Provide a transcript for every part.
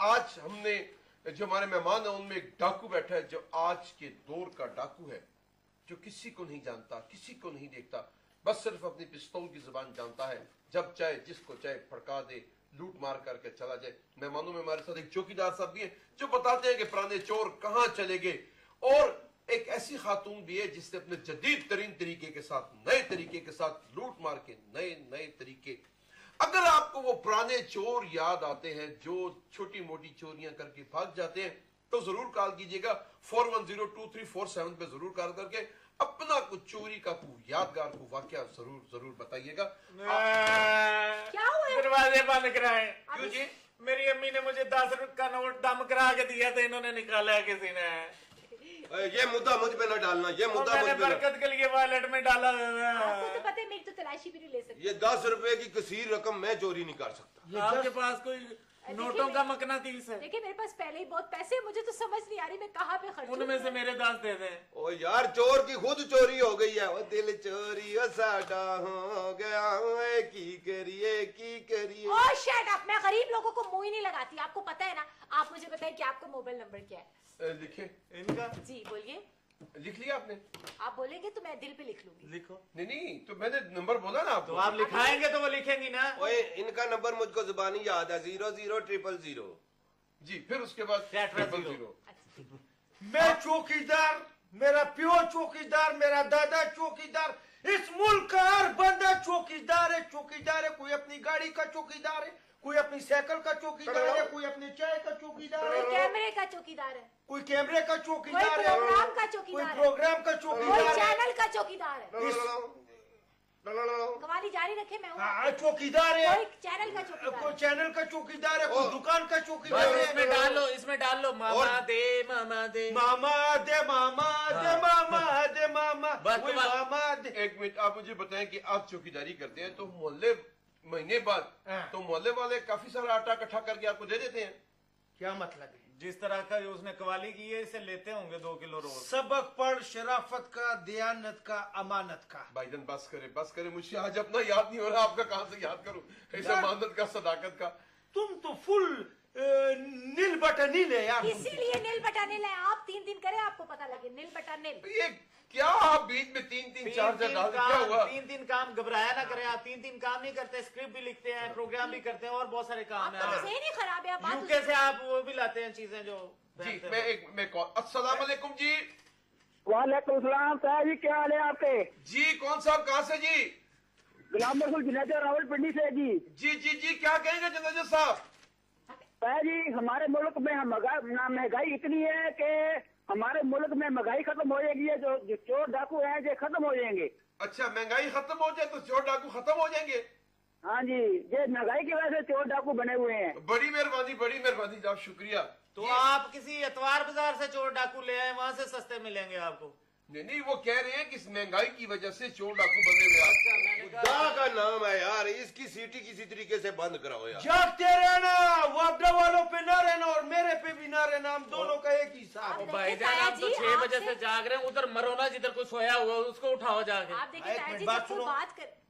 आज हमने जो हमारे मेहमान है उनमें एक डाकू बैठा है जो आज के दौर का डाकू है, जो किसी को नहीं जानता, किसी को नहीं देखता, बस सिर्फ अपनी पिस्तौल की जुबान जानता है। जब चाहे जिसको चाहे फड़का दे, लूट मार करके चला जाए। मेहमानों में हमारे साथ एक चौकीदार साहब भी है जो बताते हैं कि पुराने चोर कहां चले गए, और एक ऐसी खातून भी है जिसने अपने जदीद तरीन तरीके के साथ, नए तरीके के साथ लूट मार के नए नए तरीके। अगर आपको वो पुराने चोर याद आते हैं जो छोटी मोटी चोरियां करके भाग जाते हैं तो जरूर कॉल कीजिएगा 41023447 पे जरूर कॉल करके अपना कुछ चोरी का कोई यादगार को वाकया जरूर जरूर बताइएगा। क्या हुआ? दरवाजे बंद कराए। क्यों जी? मेरी अम्मी ने मुझे 10 रुपए का नोट दम करा के दिया था, इन्होंने निकाला है किसी ने। ये मुद्दा मुझ पे ना डालना, ये मुद्दा मुझ मैंने पे बरकत के लिए वॉलेट में डाला। आपको तो पता है मेरी तो तलाशी भी नहीं ले सकती। ये 10 रुपए की कसीर रकम मैं चोरी नहीं कर सकता। आपके पास कोई नोटों का मकनातीस है? देखिए मेरे पास पहले ही बहुत पैसे हैं, मुझे तो समझ नहीं आ रही मैं कहाँ पे खर्च उनमें से मेरे 10 दे दें। ओ यार चोर की खुद चोरी हो गई है, वो दिल चोरी ओ साडा हो गया है, की करिए। ओह शट अप, मैं गरीब लोगों को मुंह ही नहीं लगाती, आपको पता है ना। आप मुझे बताइए कि आपका मोबाइल नंबर क्या है? लिखे इनका जी बोलिए। लिख लिया आपने? आप बोलेंगे तो मैं दिल पे लिख लूंगी। लिखो। नहीं तो मैंने नंबर बोला ना तो आप लिखाएंगे तो वो लिखेंगी ना। ओए इनका नंबर मुझको जुबानी याद है 000000। जी फिर उसके बाद 000। मैं चौकीदार, मेरा प्यो चौकीदार, मेरा दादा चौकीदार, इस मुल्क का हर बंदा चौकीदार है। चौकीदार है, कोई अपनी गाड़ी का चौकीदार है, कोई अपनी साइकिल का चौकीदार है, कोई अपने चाय का चौकीदार कोई है, कैमरे का चौकीदार है, कोई कैमरे का चौकीदार कोई है, प्रोग्राम का कोई चौकीदार है, प्रोग्राम का कोई चौकीदार है। चैनल का चौकीदार है। इस- कवाली जारी रखे, मैं हूँ। हाँ, चौकीदार है, कोई चैनल का चौकीदार कोई है। चैनल का चौकीदार है, कोई दुकान का चौकीदार बस है। इसमें डाल लो, इसमें डाल लो मामा दे मामा दे। मामा दे मामा दे मामा दे मामा, बस कोई मामा दे। एक मिनट आप मुझे बताएं कि आप चौकीदारी करते हैं तो मोहल्ले महीने बाद हाँ। तो मोहल्ले वाले काफी सारा आटा इकट्ठा करके आपको दे देते हैं? क्या मतलब है? जिस तरह का उसने कवाली की है इसे लेते होंगे 2 किलो रोज। सबक पढ़, शराफत का, दयानत का, अमानत का। भाईजान बस करे मुझे आज अपना याद नहीं हो रहा, आपका कहां से याद करूं? ऐसा अमानत का, सदाकत का। तुम तो फुल नील बटा नील है यार। इसीलिए नील बटा नील है। आप 3 दिन करें आपको पता लगे नील बटा नील। ये क्या आप बीच में 3-3 4 डाल क्या हुआ? 3 काम घबराया ना करें आप। 3 काम नहीं करते, स्क्रिप्ट भी लिखते हैं, प्रोग्राम भी करते हैं और बहुत सारे काम आपका तो है। ज़हन ही खराब है। आप बात यूके से आप वो भी लाते हैं चीजें जो जी मैं कॉल। अस्सलाम वालेकुम जी। वालेकुम सलाम साहब जी, क्या हाल है आपके? जी कौन साहब कहां से जी? गुलाम रसूल जुनैद रावलपिंडी से जी। जी क्या कहेंगे जनाजा साहब? साहब जी हमारे मुल्क में महंगाई इतनी है कि हमारे मुल्क में महंगाई खत्म हो जाएगी, जो चोर डाकू हैं ये खत्म हो जाएंगे। अच्छा महंगाई खत्म हो जाए तो चोर डाकू खत्म हो जाएंगे? हाँ जी, ये महंगाई की वजह से चोर डाकू बने हुए हैं। बड़ी मेहरबानी साहब, शुक्रिया। तो आप किसी अतवार बाजार से चोर डाकू ले आए, वहां से सस्ते मिलेंगे आपको। नहीं वो कह रहे हैं कि इस महंगाई की वजह से चोर डाकू बने हुए हैं। खुदा का नाम है यार, इसकी सीटी किसी तरीके से बंद कराओ यार। जागते रहना, वापडा वालों पे ना रहना और मेरे पे भी ना रहना, हम दोनों का एक ही साथ। देखिए भाईजान आप तो ताया जी, 6 बजे आपसे- से जाग रहे हैं, उधर मरो ना, जिधर कोई सोया हुआ है उसको उठाओ जाके। आप देखिए एक ताया मिनट, जी, बात जब कोई सुनो।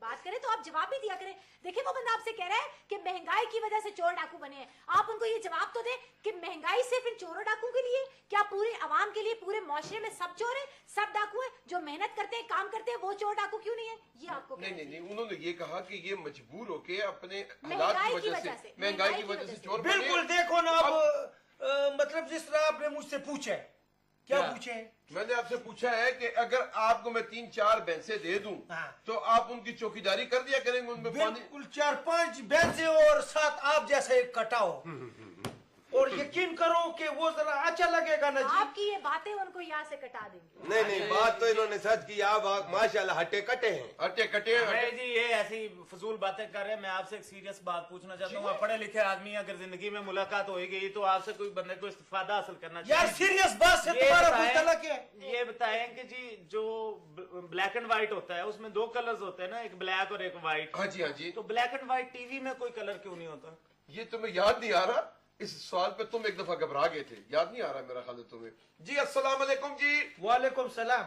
बात करे तो आप जवाब भी दिया करें। देखिए वो बंदा आपसे कह रहा है कि महंगाई की वजह से चोर डाकू बने हैं। आप उनको ये जवाब तो दें कि महंगाई सिर्फ इन चोरों डाकू के लिए, क्या पूरे आवाम के लिए, पूरे मुआशरे में सब चोर हैं, सब डाकू हैं? जो मेहनत करते हैं, काम करते हैं, वो चोर डाकू क्यों नहीं है? ये आपको कहना चाहिए। नहीं उन्होंने ये कहा कि ये मजबूर होके अपने हालात महंगाई की वजह से, महंगाई की वजह से चोर बने। बिल्कुल देखो ना अब मतलब जिस तरह आपने मुझसे पूछा है, क्या पूछे? मैंने आपसे पूछा है कि अगर आपको मैं 3-4 भैंसे दे दूं हाँ। तो आप उनकी चौकीदारी कर दिया करेंगे, उनमें पानी। बिल्कुल 4-5 भैंसे और 7 आप जैसा एक कटाओ, और यकीन करो कि वो जरा अच्छा लगेगा ना जी। आपकी ये बातें उनको यहाँ से कटा देंगे। नहीं बात तो इन्होंने सच की। आप माशाल्लाह हट्टे कटे हैं, हट्टे कटे हैं। नहीं जी ये ऐसी फजूल बातें कर रहे हैं। मैं आपसे एक सीरियस बात पूछना चाहता हूँ। आप पढ़े लिखे आदमी, अगर जिंदगी में मुलाकात हो गई तो आपसे कोई बंदे को इस्तेफादा हासिल करना यार चाहिए। सीरियस बात से ये तुम्हारा बताएं- कोई तलक है? ये बताएं कि जी जो ब्लैक एंड व्हाइट होता है उसमें 2 कलर्स होते हैं ना, एक ब्लैक और एक व्हाइट। हाँ जी। तो ब्लैक एंड व्हाइट टीवी में कोई कलर क्यों नहीं होता? ये तुम्हें याद नहीं आ रहा? इस सवाल पे तुम एक दफा घबरा गए थे, याद नहीं आ रहा मेरा ख्याल है तुम्हें। जी अस्सलाम वालेकुम जी। वालेकुम सलाम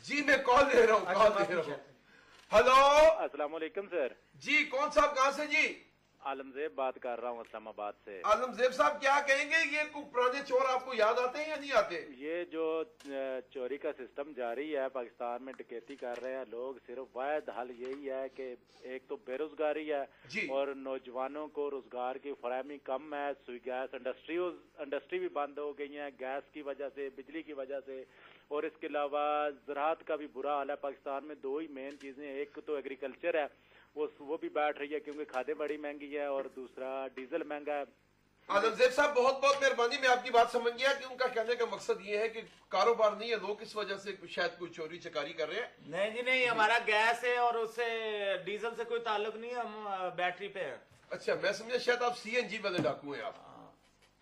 जी मैं कॉल दे रहा हूँ। हेलो अस्सलाम वालेकुम सर। जी कौन साहब कहाँ से जी? आलमजेब बात कर रहा हूँ इस्लामाबाद से। आलमजेब साहब क्या कहेंगे, ये कोई पुराने चोर आपको याद आते हैं या नहीं आते? ये जो चोरी का सिस्टम जारी है पाकिस्तान में, डकैती कर रहे हैं लोग, सिर्फ वाहिद हल यही है कि एक तो बेरोजगारी है जी। और नौजवानों को रोजगार की फराहमी कम है। सुई गैस इंडस्ट्री भी बंद हो गई है गैस की वजह से, बिजली की वजह से, और इसके अलावा ज़राअत का भी बुरा हाल है पाकिस्तान में। दो ही मेन चीजें, एक तो एग्रीकल्चर है वो भी बैठ रही है क्योंकि खादें बड़ी महंगी है, और दूसरा डीजल महंगा है। आलमजेब साहब बहुत बहुत मेहरबानी, मैं आपकी बात समझ गया कि उनका कहने का मकसद ये है कि कारोबार नहीं है, लोग इस वजह से शायद कोई चोरी चकारी कर रहे हैं। नहीं जी नहीं, हमारा गैस है और उससे डीजल से कोई ताल्लुक नहीं है, हम बैटरी पे है। अच्छा, मैं समझा शायद आप सीएनजी वाले डाकू हैं आप।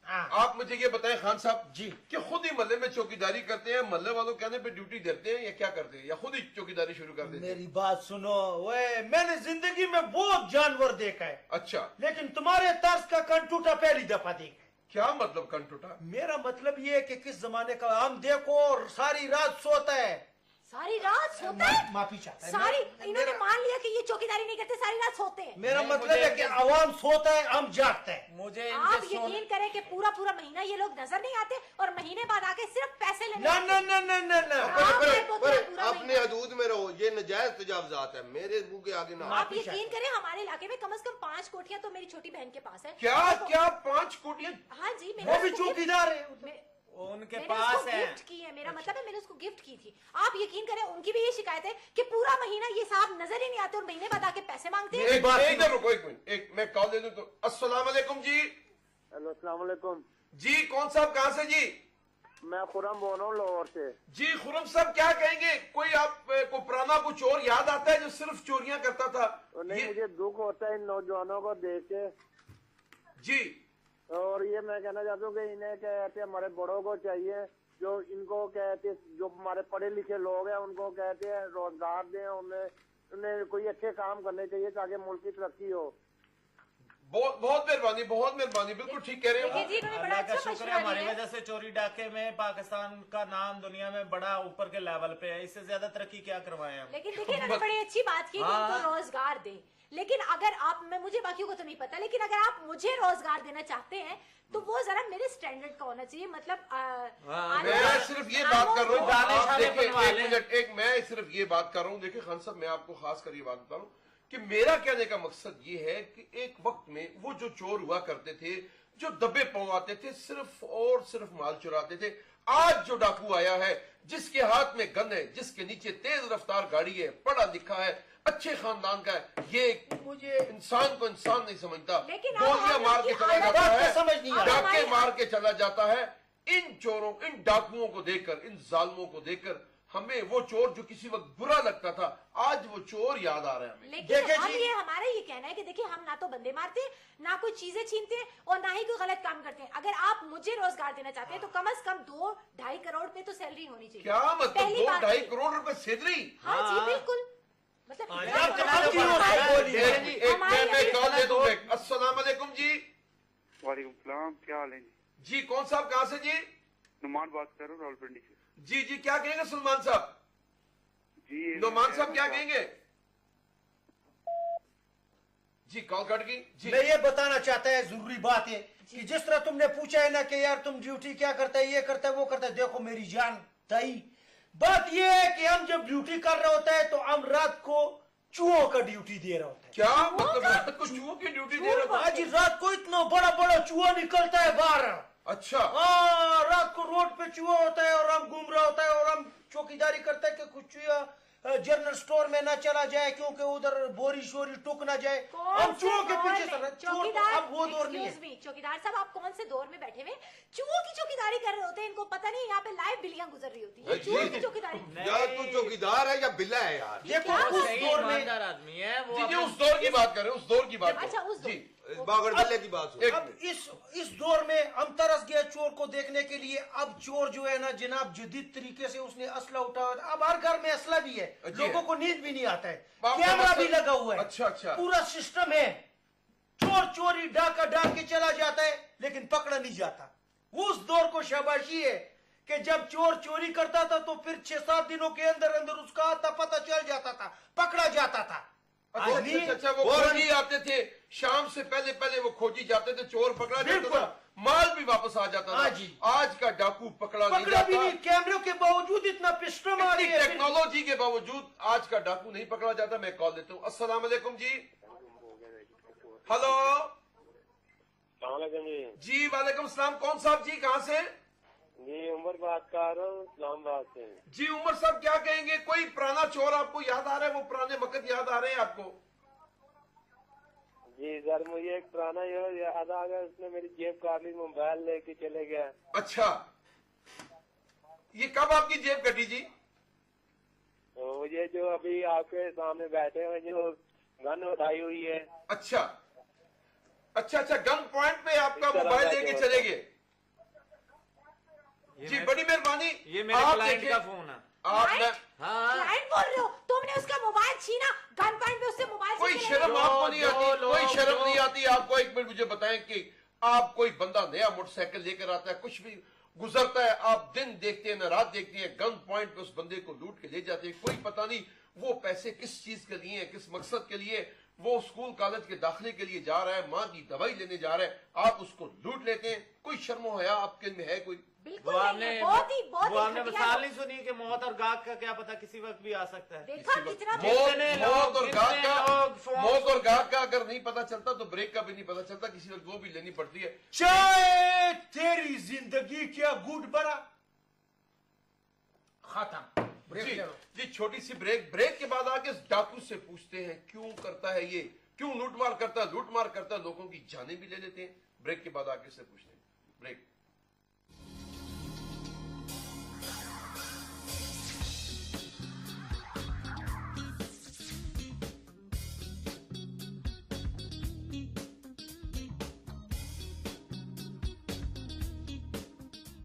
हाँ। आप मुझे ये बताएं खान साहब जी। कि खुद ही मोहल्ले में चौकीदारी करते हैं, मोहल्ले वालों कहने पे ड्यूटी देते हैं, या क्या करते हैं, या खुद ही चौकीदारी शुरू कर देते हैं? मेरी बात सुनो, वे मैंने जिंदगी में बहुत जानवर देखा है, अच्छा, लेकिन तुम्हारे तर्ज का कन टूटा पहली दफा देखा है। क्या मतलब कन टूटा? मेरा मतलब ये है कि किस जमाने का हम देखो, सारी रात सोता है, सारी रात सोते हैं? माफी चाहता है। सारी इन्होंने मान लिया कि ये चौकीदारी नहीं करते, सारी रात सोते हैं। मेरा नहीं, मतलब है कि आवाम सोता है, हम जागते हैं। मुझे आप यकीन करें कि पूरा पूरा महीना ये लोग नजर नहीं आते और महीने बाद आके सिर्फ पैसे लेने ना आते ना हैं। ना ना ना ना आप ये बोलते हैं पूरा अपने महीना। हदूद में रहो, ये नजायज तजावजात है, मेरे मुंह के आगे ना। आप यकीन करें हमारे इलाके में कम से कम 5 कोठियां तो मेरी छोटी बहन के पास है। क्या क्या 5 कोटियां? हाँ जी, वो भी उसको चौकीदार है। गिफ्ट- उनके मैंने पास उसको है। गिफ्ट की है, मेरा मतलब है मैंने उसको गिफ्ट की थी। आप यकीन करें उनकी भी ये शिकायत है कि पूरा महीना ये साहब नजर ही नहीं आते और महीने बाद आके पैसे मांगते हैं। एक बात इधर रुको, एक मिनट, एक मैं कॉल दे दूं तो। अस्सलाम वालेकुम जी। हेलो, अस्सलाम वालेकुम। जी कौन साहब, कहाँ से जी? मैं खुरम बोल रहा हूँ लाहौर से। जी खुरम साहब, क्या कहेंगे, कोई आप को पुराना कोई चोर याद आता है जो सिर्फ चोरियां करता था? और नहीं, ये मुझे दुख होता है इन नौजवानों को देख के, जी और ये मैं कहना चाहता हूँ कि इन्हें कहते हमारे बड़ों को चाहिए, जो इनको कहते, जो हमारे पढ़े लिखे लोग हैं उनको कहते हैं रोजगार दें, उन्हें कोई अच्छे काम करने चाहिए ताकि मुल्क की तरक्की हो। बहुत बहुत मेहरबानी, बहुत मेहरबानी, बिल्कुल ठीक कह रहे देखिए हो। जी, इन्होंने बड़ा अल्लाह का अच्छा शुक्र है, मशवरा हमारी दिया है। वजह से चोरी डाके में पाकिस्तान का नाम दुनिया में बड़ा ऊपर के लेवल पे है। इससे ज्यादा तरक्की क्या करवाए हम? लेकिन देखिए इन्होंने बड़ी अच्छी बात की कि हाँ। उनको रोजगार दे। लेकिन अगर आप, मैं मुझे बाकियों को तो नहीं पता, लेकिन अगर आप मुझे रोजगार देना चाहते हैं तो वो जरा मेरे स्टैंडर्ड का होना चाहिए। मतलब मैं सिर्फ ये बात कर रहा हूँ, दाने आप शाने देखिए, बनवा एक लें। मिनट, एक मैं सिर्फ ये बात कर रहा हूँ। देखिए खान साहब, मैं आपको खास कर ये बात बता रहा हूँ कि मेरा कहने का मकसद ये है कि एक वक्त में वो जो चोर हुआ करते थे, जो दबे पवाते थे, सिर्फ और सिर्फ माल चुराते थे। आज जो डाकू आया है, जिसके हाथ में गन है, जिसके नीचे तेज रफ्तार गाड़ी है, पढ़ा लिखा है, अच्छे खानदान का है, ये मुझे इंसान को इंसान नहीं समझता। लेकिन अब गोलियां हम मार के उनकी चला आदत जाता बात है, को समझ नहीं आ रहा। डाके मार के चला जाता है। इन चोरों, इन डाकुओं को देखकर, इन जालमों को देखकर हमें वो चोर जो किसी वक्त बुरा लगता था, आज वो चोर याद आ रहा है हमें। लेकिन देखिए हम जी। ये हमारा ये कहना है कि देखिए हम ना तो बंदे मारते, ना कोई चीजें छीनते हैं और ना ही कोई गलत काम करते हैं। अगर आप मुझे रोजगार देना चाहते हैं तो कम से कम 2-2.5 करोड़ पे तो सैलरी होनी चाहिए। क्या मतलब पहली बात 2-2.5 ये। करोड़ रुपए सैलरी? हाँ जी हाँ। बिल्कुल, मतलब हाँ, इतना जब बड़ा चला तो लो हमारे- बात है। एक हमारी मैं अभी- कॉल दे दूं। अस्सलाम वालेकुम जी। वालेकुम सलाम, क्या हाल है जी? जी कौन साहब, कहाँ से जी? नुमान बात कर रहा हूँ रावलपिंडी से। जी जी, क्या कहेंगे सलमान साहब? जी नुमान साहब क्या कहेंगे? जी कॉल कट गई जी। मैं ये बताना चाहता है, जरूरी बात है कि जिस तरह तुमने पूछा है ना कि यार तुम ड्यूटी क्या करता है, ये करता है, वो करता है, देखो मेरी जान ताई, बात ये है कि हम जब ड्यूटी कर रहे होता है तो हम रात को चूहों का ड्यूटी दे रहा होता है। क्या मतलब रात को चूहों की ड्यूटी दे रहा था? आज रात को इतना बड़ा बड़ा चूहा निकलता है बाहर। अच्छा, हाँ, रात को रोड पे चूहा होता है और हम घूम रहा होता है और हम चौकीदारी करते हैं कि कुछ चूहा जनरल स्टोर में ना चला जाए, क्योंकि उधर बोरी शोरी टूक ना जाए। हम चूहों के पीछे चल रहे हैं। चोर तो अब वो दौर नहीं है। Excuse me, चौकीदार साहब आप कौन से दौर में बैठे हुए? चूहों की चौकीदारी कर रहे होते हैं, इनको पता नहीं यहाँ पे लाइव बिल्लियां गुजर रही होती है। जी। चूहों की चौकीदारी। यार तू चौकीदार है या बिल्ला है यार? देखो क्या उस सही दौर में ईमानदार आदमी है वो। जी जी, अपने- उस दौर की बात करें, उस दौर की बात अच्छा, करें। उस दौर। जी बागड़ बिल्ले की बात सुन। एक अब इस दौर में हम तरस गए चोर को देखने के लिए। अब चोर जो है ना जनाब, जदीद तरीके से उसने असला उठाया। अब हर घर में असला भी है, जी। लोगों को नींद भी नहीं आता है, बाप रे, कैमरा भी मतलब- लगा हुआ है। अच्छा, अच्छा। पूरा सिस्टम है। चोर चोरी डाका डाक के चला जाता है लेकिन पकड़ा नहीं जाता। उस दौर को शाबाशी है कि जब चोर चोरी करता था तो फिर 6-7 दिनों के अंदर अंदर उसका आता पता चल जाता था, पकड़ा जाता था। अच्छा, वो खोजी आते थे शाम से पहले पहले, वो खोजी जाते थे, चोर पकड़ा जाता था, माल भी वापस आ जाता था। आज का डाकू पकड़ा नहीं भी जाता। नहीं, कैमरों के बावजूद इतना पिस्टल आ रही है, टेक्नोलॉजी के बावजूद आज का डाकू नहीं पकड़ा जाता। मैं कॉल देता हूँ। अस्सलाम वालेकुम जी। हेलो जी, वालेकुम सलाम। कौन साहब जी, कहाँ से? जी उमर बात कर रहा हूँ इस्लामाबाद से। जी उमर साहब, क्या कहेंगे? कोई पुराना चोर आपको याद आ रहा है? वो पुराने वक्त याद आ रहे हैं आपको? जी सर, मुझे एक पुराना याद आ गया, उसने मेरी जेब काट ली, मोबाइल लेके चले गया। अच्छा, ये कब आपकी जेब कटी जी? तो ये जो अभी आपके सामने बैठे हुए जो गन उठाई हुई है। अच्छा अच्छा अच्छा, गन पॉइंट पे आपका मोबाइल लेके चले गए जी, बड़ी मेहरबानी। ये मेरे क्लाइंट का फोन है। क्लाइंट बोल रहे हो? तुमने उसका मोबाइल छीना, गन पॉइंट पे उससे मोबाइल कोई शर्म आपको नहीं आती? कोई शर्म नहीं आती आपको? एक मिनट मुझे बताएं कि आप, कोई बंदा नया मोटरसाइकिल लेकर आता है, कुछ भी गुजरता है, आप दिन देखते हैं ना रात देखते हैं, गन पॉइंट पे उस बंदे को लूट के ले जाते हैं। कोई पता नहीं वो पैसे किस चीज के लिए, किस मकसद के लिए, वो स्कूल कॉलेज के दाखिले के लिए जा रहा है, माँ की दवाई लेने जा रहा है, आप उसको लूट लेते हैं। कोई शर्म हया आपके में है कोई? बिल्कुल नहीं है। बहुत ही आपने घटिया मिसाल नहीं सुनी कि मौत और गाग का क्या पता किसी वक्त भी आ सकता है। देखा कितना मौत और गाग का अगर नहीं पता चलता तो ब्रेक का भी नहीं पता चलता, किसी वक्त वो भी लेनी पड़ती है। चाहे तेरी जिंदगी क्या गुड बना खत्म। जी छोटी सी ब्रेक के बाद आके डाकू से पूछते हैं क्यों करता है ये, क्यों लूटमार करता है, लोगों की जानें भी ले लेते हैं। ब्रेक के बाद आके से पूछते हैं। ब्रेक।